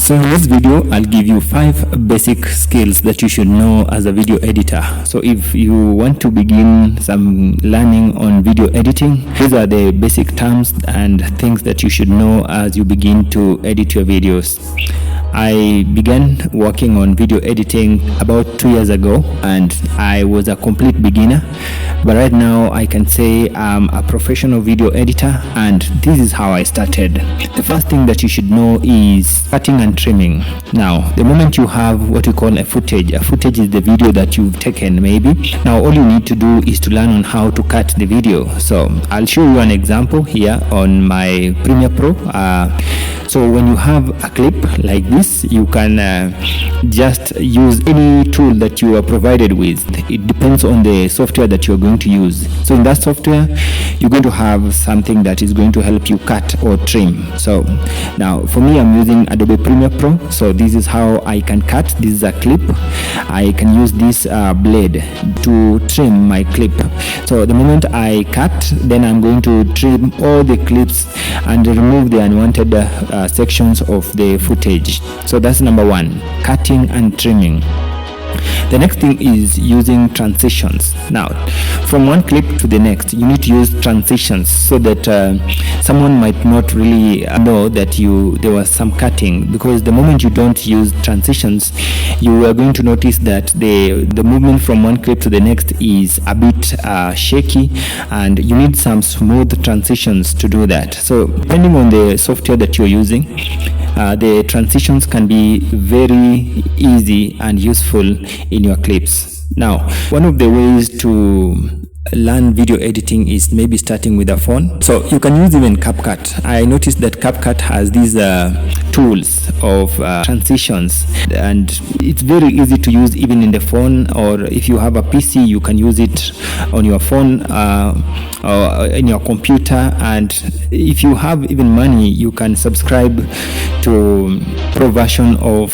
So in this video, I'll give you 5 basic skills that you should know as a video editor. So if you want to begin some learning on video editing, these are the basic terms and things that you should know as you begin to edit your videos. I began working on video editing about 2 years ago, and I was a complete beginner, but right now I can say I'm a professional video editor, and this is how I started. The first thing that you should know is cutting and trimming. Now, the moment you have what we call a footage is the video that you've taken maybe. Now all you need to do is to learn on how to cut the video. So I'll show you an example here on my Premiere Pro. So when you have a clip like this, you can just use any tool that you are provided with. It depends on the software that you're going to use. So in that software, you're going to have something that is going to help you cut or trim. So now for me, I'm using Adobe Premiere Pro. So this is how I can cut. This is a clip. I can use this blade to trim my clip. So the moment I cut, then I'm going to trim all the clips and remove the unwanted sections of the footage. So that's number 1, cutting and trimming. The next thing is using transitions. Now, from one clip to the next, you need to use transitions so that someone might not really know that there was some cutting, because the moment you don't use transitions, you are going to notice that the movement from one clip to the next is a bit shaky, and you need some smooth transitions to do that. So depending on the software that you're using, the transitions can be very easy and useful in your clips. Now, one of the ways to learn video editing is maybe starting with a phone. So you can use even CapCut. I noticed that CapCut has these tools of transitions, and it's very easy to use even in the phone, or if you have a PC, you can use it on your phone or in your computer. And if you have even money, you can subscribe to pro version of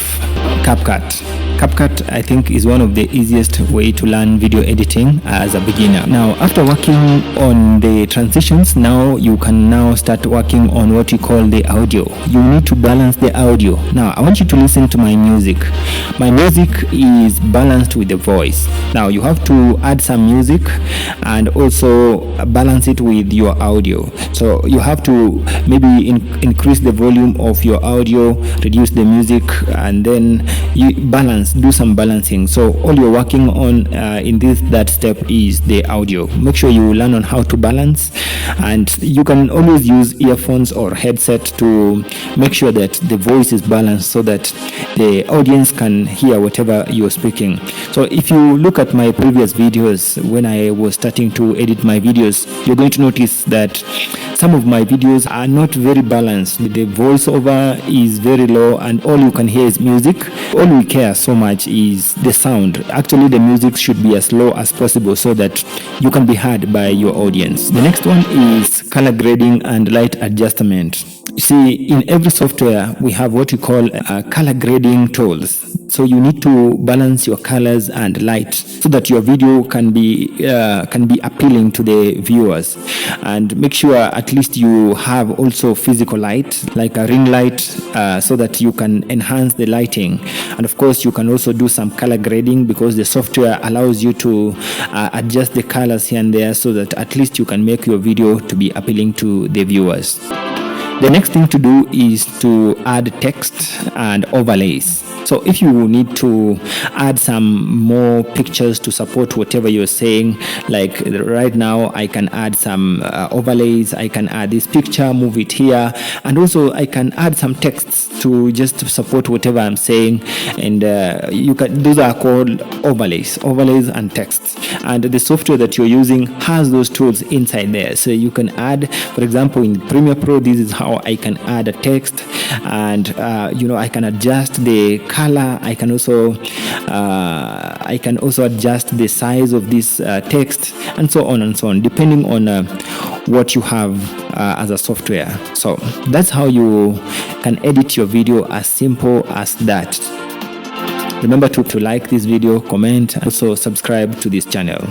CapCut. CapCut, I think, is one of the easiest way to learn video editing as a beginner. Now, after working on the transitions, now you can start working on what we call the audio. You need to balance the audio. Now, I want you to listen to my music. My music is balanced with the voice. Now, you have to add some music and also balance it with your audio. So you have to maybe increase the volume of your audio, reduce the music, and then you do some balancing. So all you're working on in that step is the audio. Make sure you learn on how to balance, and you can always use earphones or headset to make sure that the voice is balanced so that the audience can hear whatever you're speaking. So if you look at my previous videos, when I was starting to edit my videos, you're going to notice that some of my videos are not very balanced. The voiceover is very low and all you can hear is music. All we care so much is the sound. Actually, the music should be as low as possible so that you can be heard by your audience. The next one is color grading and light adjustment. You see, in every software, we have what we call color grading tools. So you need to balance your colors and light so that your video can be appealing to the viewers. And make sure at least you have also physical light, like a ring light, so that you can enhance the lighting. And of course, you can also do some color grading, because the software allows you to adjust the colors here and there so that at least you can make your video to be appealing to the viewers. The next thing to do is to add text and overlays. So if you need to add some more pictures to support whatever you're saying, like right now I can add some overlays. I can add this picture, move it here, and also I can add some texts to just support whatever I'm saying. And those are called overlays and texts. And the software that you're using has those tools inside there. So you can add, for example, in Premiere Pro, this is how I can add a text, and I can adjust the color. I can also adjust the size of this text, and so on, depending on what you have as a software. So that's how you can edit your video, as simple as that. Remember to like this video, comment, and also subscribe to this channel.